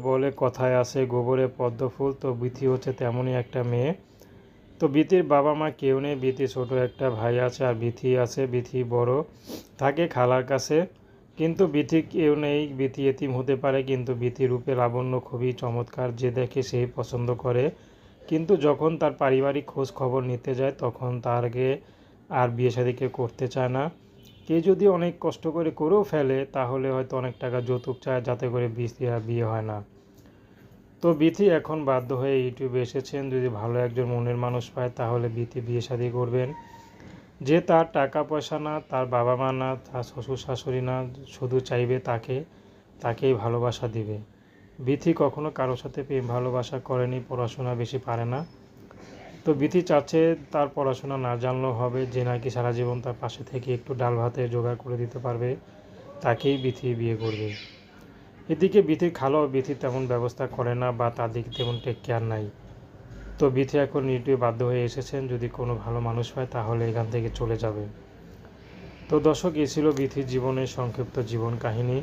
বলে কথায় আছে গোবরে পদ্ম ফুল, তো বিথি হচ্ছে তেমনই একটা মেয়ে। তো বিথির বাবা মা কেউ নেই, বিথি ছোট একটা ভাই আছে আর বিথি আছে। বিথি বড় থাকে খালার কাছে, কিন্তু বিথি কেউ নেই, বিথি এতিম হতে পারে, কিন্তু বিথি রূপে লাবণ্য খুবই চমৎকার, যে দেখে সেই পছন্দ করে। কিন্তু যখন তার পারিবারিক খোঁজ খবর নিতে যায় তখন তারকে আর বিয়ে শাদী কেউ করতে চায় না। কেউ যদি অনেক কষ্ট করে করেও ফেলে তাহলে হয়তো অনেক টাকা যৌতুক চায়, যাতে করে বিয়ে হয় না। তো বিথি এখন বাধ্য হয়ে ইউটিউবে এসেছেন, যদি ভালো একজন মনের মানুষ পায় তাহলে বিথি বিয়ে শাদী করবেন, যে তার টাকা পয়সা না, তার বাবা মা না, তার শ্বশুর শাশুড়ি না, শুধু চাইবে তাকেই ভালোবাসা দিবে। বিথি কখনো কারোর সাথে প্রেম ভালোবাসা করেনি, পড়াশোনা বেশি পারে না। তো বিথি চাচ্ছে তার পড়াশোনা না জানলেও হবে, যে নাকি সারা জীবন তার পাশে থেকে একটু ডাল ভাতের জোগাড় করে দিতে পারবে, তাকেই বিথি বিয়ে করবে। এদিকে বিথির খালাও বিথির তেমন ব্যবস্থা করে না বা তার দিকে তেমন টেক কেয়ার নাই। তো বিথি এখন ইউটিউবে বাধ্য হয়ে এসেছেন, যদি কোনো ভালো মানুষ পায় তাহলে এখান থেকে চলে যাবে। তো দর্শক, এই ছিল বিথির জীবনের সংক্ষিপ্ত জীবন কাহিনী।